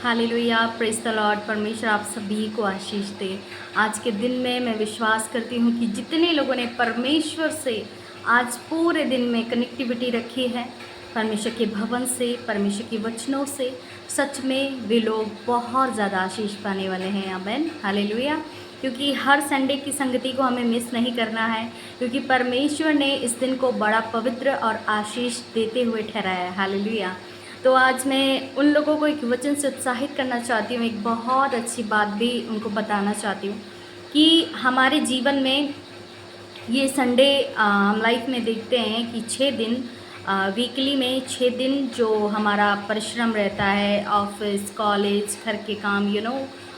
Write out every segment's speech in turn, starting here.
Hallelujah, praise the Lord. परमेश्वर आप सभी को आशीष दे। आज के दिन में मैं विश्वास करती हूँ कि जितने लोगों ने परमेश्वर से आज पूरे दिन में कनेक्टिविटी रखी है, परमेश्वर के भवन से, परमेश्वर के वचनों से, सच में वे लोग बहुत ज़्यादा आशीष पाने वाले हैं। आमीन, हालेलुया। क्योंकि हर संडे की संगति को हमें मिस नहीं करना है, क्योंकि परमेश्वर ने इस दिन को बड़ा पवित्र और आशीष देते हुए ठहराया है। हालेलुया। तो आज मैं उन लोगों को एक वचन से उत्साहित करना चाहती हूँ, एक बहुत अच्छी बात भी उनको बताना चाहती हूँ कि हमारे जीवन में ये संडे हम लाइफ में देखते हैं कि 6 दिन वीकली में 6 दिन जो हमारा परिश्रम रहता है, ऑफिस, कॉलेज, घर के काम,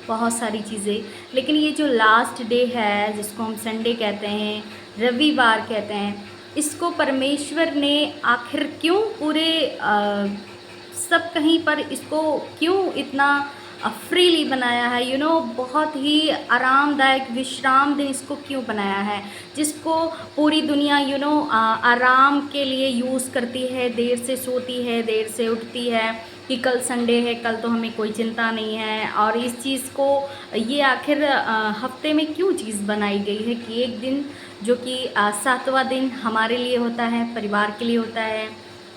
बहुत सारी चीज़ें। लेकिन ये जो लास्ट डे है जिसको हम संडे कहते हैं, रविवार कहते हैं, इसको परमेश्वर ने आखिर क्यों पूरे सब कहीं पर इसको क्यों इतना फ्रीली बनाया है, बहुत ही आरामदायक विश्राम दिन इसको क्यों बनाया है, जिसको पूरी दुनिया आराम के लिए यूज़ करती है। देर से सोती है, देर से उठती है कि कल संडे है, कल तो हमें कोई चिंता नहीं है। और इस चीज़ को ये आखिर हफ्ते में क्यों चीज़ बनाई गई है कि एक दिन जो कि 7वां दिन हमारे लिए होता है, परिवार के लिए होता है,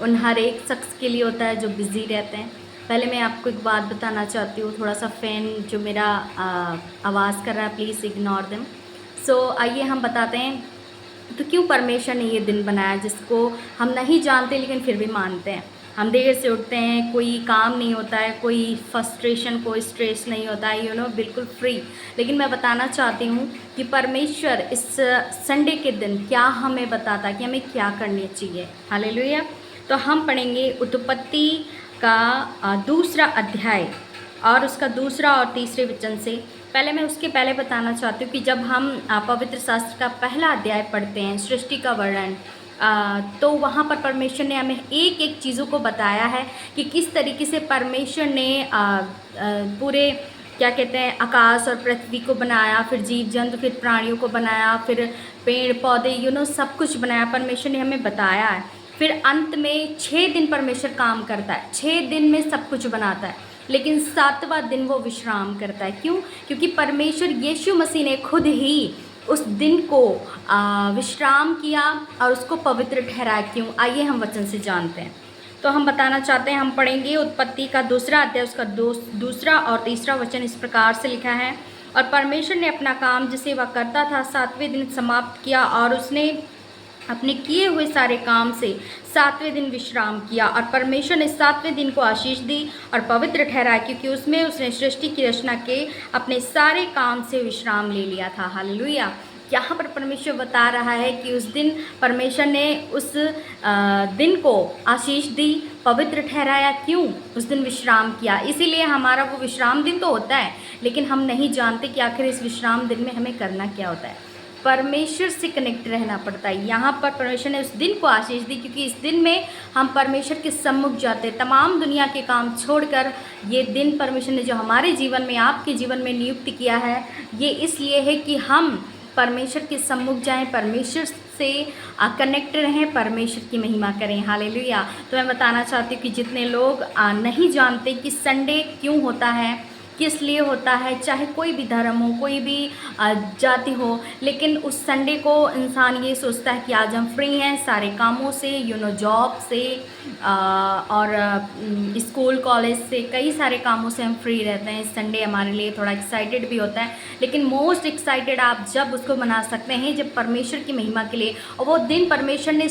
उन हर एक शख्स के लिए होता है जो बिज़ी रहते हैं। पहले मैं आपको एक बात बताना चाहती हूँ, थोड़ा सा फ़ैन जो मेरा आवाज़ कर रहा है, प्लीज़ इग्नोर देम। सो आइए हम बताते हैं तो क्यों परमेश्वर ने ये दिन बनाया जिसको हम नहीं जानते लेकिन फिर भी मानते हैं। हम देर से उठते हैं, कोई काम नहीं होता है, कोई फ्रस्ट्रेशन, कोई स्ट्रेस नहीं होता है, बिल्कुल फ्री। लेकिन मैं बताना चाहती हूँ कि परमेश्वर इस संडे के दिन क्या हमें बताता कि हमें क्या करनी चाहिए। हालेलुया। तो हम पढ़ेंगे उत्पत्ति का दूसरा अध्याय और उसका दूसरा और तीसरे वचन से। पहले मैं उसके पहले बताना चाहती हूँ कि जब हम पवित्र शास्त्र का पहला अध्याय पढ़ते हैं, सृष्टि का वर्णन, तो वहाँ पर परमेश्वर ने हमें एक एक चीज़ों को बताया है कि किस तरीके से परमेश्वर ने पूरे क्या कहते हैं आकाश और पृथ्वी को बनाया, फिर जीव जंतु, फिर प्राणियों को बनाया, फिर पेड़ पौधे, सब कुछ बनाया। परमेश्वर ने हमें बताया है। फिर अंत में 6 दिन परमेश्वर काम करता है, 6 दिन में सब कुछ बनाता है, लेकिन 7वां दिन वो विश्राम करता है। क्यों? क्योंकि परमेश्वर यीशु मसीह ने खुद ही उस दिन को विश्राम किया और उसको पवित्र ठहराया। क्यों? आइए हम वचन से जानते हैं। तो हम बताना चाहते हैं, हम पढ़ेंगे उत्पत्ति का दूसरा अध्याय, उसका दूसरा और तीसरा वचन इस प्रकार से लिखा है। और परमेश्वर ने अपना काम जिसे वह करता था 7वें दिन समाप्त किया और उसने अपने किए हुए सारे काम से 7वें दिन विश्राम किया। और परमेश्वर ने 7वें दिन को आशीष दी और पवित्र ठहराया, क्योंकि उसमें उसने सृष्टि की रचना के अपने सारे काम से विश्राम ले लिया था। हालेलुया। यहाँ पर परमेश्वर बता रहा है कि उस दिन परमेश्वर ने उस दिन को आशीष दी, पवित्र ठहराया। क्यों? उस दिन विश्राम किया। इसीलिए हमारा वो विश्राम दिन तो होता है, लेकिन हम नहीं जानते कि आखिर इस विश्राम दिन में हमें करना क्या होता है। परमेश्वर से कनेक्ट रहना पड़ता है। यहाँ पर परमेश्वर ने उस दिन को आशीष दी, क्योंकि इस दिन में हम परमेश्वर के सम्मुख जाते हैं। तमाम दुनिया के काम छोड़कर ये दिन परमेश्वर ने जो हमारे जीवन में, आपके जीवन में नियुक्त किया है, ये इसलिए है कि हम परमेश्वर के सम्मुख जाएं, परमेश्वर से कनेक्ट रहें, परमेश्वर की महिमा करें। हालेलुया। तो मैं बताना चाहती हूँ कि जितने लोग नहीं जानते कि संडे क्यों होता है, किस लिए होता है, चाहे कोई भी धर्म हो, कोई भी जाति हो, लेकिन उस संडे को इंसान ये सोचता है कि आज हम फ्री हैं सारे कामों से, जॉब से और स्कूल कॉलेज से, कई सारे कामों से हम फ्री रहते हैं। संडे हमारे लिए थोड़ा एक्साइटेड भी होता है, लेकिन मोस्ट एक्साइटेड आप जब उसको मना सकते हैं जब परमेश्वर की महिमा के लिए। और वो दिन परमेश्वर ने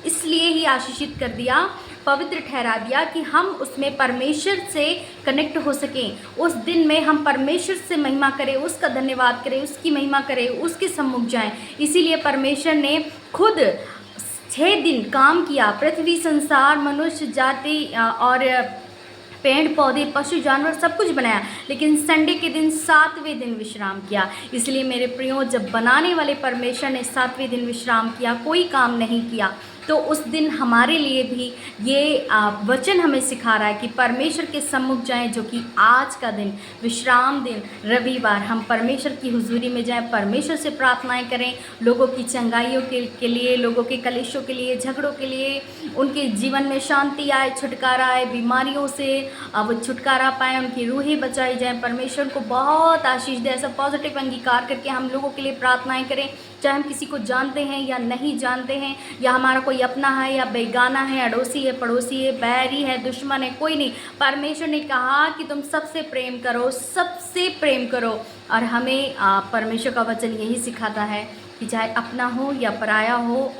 इसलिए ही आशीषित कर दिया, पवित्र ठहरा दिया कि हम उसमें परमेश्वर से कनेक्ट हो सकें। उस दिन में हम परमेश्वर से महिमा करें, उसका धन्यवाद करें, उसकी महिमा करें, उसके सम्मुख जाएं। इसीलिए परमेश्वर ने खुद 6 दिन काम किया, पृथ्वी, संसार, मनुष्य जाति और पेड़ पौधे, पशु जानवर सब कुछ बनाया, लेकिन संडे के दिन 7वें दिन विश्राम किया। इसलिए मेरे प्रियो, जब बनाने वाले परमेश्वर ने 7वें दिन विश्राम किया, कोई काम नहीं किया, तो उस दिन हमारे लिए भी ये वचन हमें सिखा रहा है कि परमेश्वर के सम्मुख जाएं, जो कि आज का दिन, विश्राम दिन, रविवार, हम परमेश्वर की हुजूरी में जाएं, परमेश्वर से प्रार्थनाएं करें, लोगों की चंगाइयों के लिए, लोगों के कलेशों के लिए, झगड़ों के लिए, उनके जीवन में शांति आए, छुटकारा आए, बीमारियों से वो छुटकारा पाएँ, उनकी रूहें बचाई जाएँ। परमेश्वर को बहुत आशीष दे। ऐसा पॉजिटिव अंगीकार करके हम लोगों के लिए प्रार्थनाएं करें, चाहे हम किसी को जानते हैं या नहीं जानते हैं, या हमारा कोई अपना है या बेगाना है, अड़ोसी है, पड़ोसी है, बैरी है, दुश्मन है, कोई नहीं। परमेश्वर ने कहा कि तुम सबसे प्रेम करो, सबसे प्रेम करो। और हमें परमेश्वर का वचन यही सिखाता है कि चाहे अपना हो या पराया हो,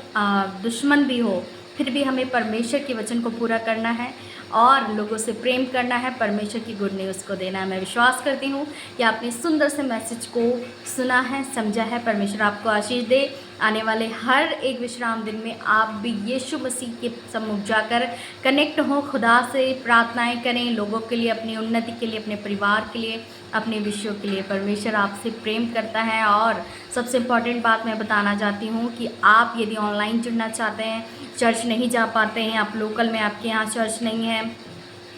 दुश्मन भी हो, फिर भी हमें परमेश्वर के वचन को पूरा करना है और लोगों से प्रेम करना है, परमेश्वर की गुड न्यूज़ को देना है। मैं विश्वास करती हूँ कि आपने सुंदर से मैसेज को सुना है, समझा है। परमेश्वर आपको आशीष दे। आने वाले हर एक विश्राम दिन में आप भी यीशु मसीह के सम्मुख जाकर कनेक्ट हों, खुदा से प्रार्थनाएं करें, लोगों के लिए, अपनी उन्नति के लिए, अपने परिवार के लिए, अपने विषयों के लिए। परमेश्वर आपसे प्रेम करता है। और सबसे इम्पॉर्टेंट बात मैं बताना चाहती हूँ कि आप यदि ऑनलाइन जुड़ना चाहते हैं, चर्च नहीं जा पाते हैं, आप लोकल में, आपके यहाँ चर्च नहीं है,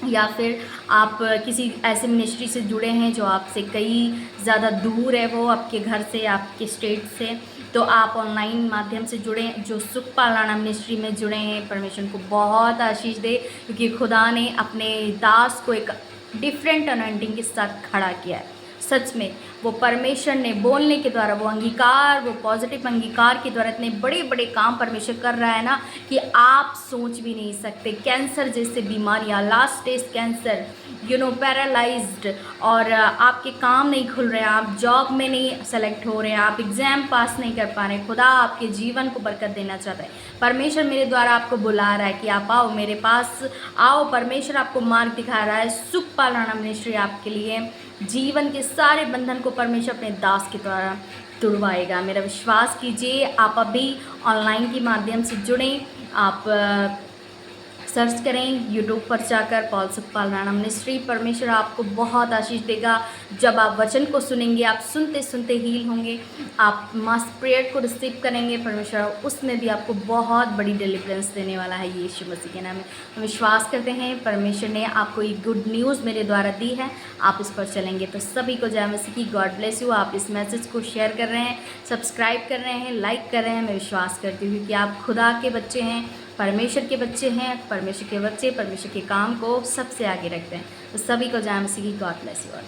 या फिर आप किसी ऐसे मिनिस्ट्री से जुड़े हैं जो आपसे कई ज़्यादा दूर है, वो आपके घर से, आपके स्टेट से, तो आप ऑनलाइन माध्यम से जुड़े, जो सुखपाल राणा मिनिस्ट्री में जुड़े हैं। परमेश्वर को बहुत आशीष दे, क्योंकि खुदा ने अपने दास को एक डिफरेंट अनॉइंटिंग के साथ खड़ा किया है। सच में वो परमेश्वर ने बोलने के द्वारा, वो अंगीकार, वो पॉजिटिव अंगीकार के द्वारा इतने बड़े बड़े काम परमेश्वर कर रहा है ना कि आप सोच भी नहीं सकते। कैंसर जैसे बीमारियां, लास्ट स्टेज कैंसर, पैरालाइज्ड, और आपके काम नहीं खुल रहे हैं, आप जॉब में नहीं सेलेक्ट हो रहे हैं, आप एग्ज़ाम पास नहीं कर पा रहे हैं। खुदा आपके जीवन को बरकत देना चाहता है। परमेश्वर मेरे द्वारा आपको बुला रहा है कि आप आओ, मेरे पास आओ। परमेश्वर आपको मार्ग दिखा रहा है। सुखपाल राणा मिनिस्ट्री आपके लिए जीवन के सारे बंधन को परमेश्वर अपने दास के द्वारा तुड़वाएगा। मेरा विश्वास कीजिए। आप अभी ऑनलाइन के माध्यम से जुड़ें। आप सर्च करें यूट्यूब पर जाकर पॉल सुखपाल राणा मिनिस्ट्री। परमेश्वर आपको बहुत आशीष देगा। जब आप वचन को सुनेंगे, आप सुनते सुनते हील होंगे, आप मास प्रेयर को रिसीव करेंगे। परमेश्वर उसमें भी आपको बहुत बड़ी डिलीवरेंस देने वाला है यीशु मसीह के नाम में। हम विश्वास करते हैं परमेश्वर ने आपको एक गुड न्यूज़ मेरे द्वारा दी है, आप इस पर चलेंगे। तो सभी को जय मसीह की, गॉड ब्लेस यू। आप इस मैसेज को शेयर कर रहे हैं, सब्सक्राइब कर रहे हैं, लाइक कर रहे हैं। मैं विश्वास करती हूँ कि आप खुदा के बच्चे हैं, परमेश्वर के बच्चे हैं। परमेश्वर के बच्चे परमेश्वर के काम को सबसे आगे रखते हैं। तो सभी को जय मसीह की, गॉड ब्लेस यू ऑल।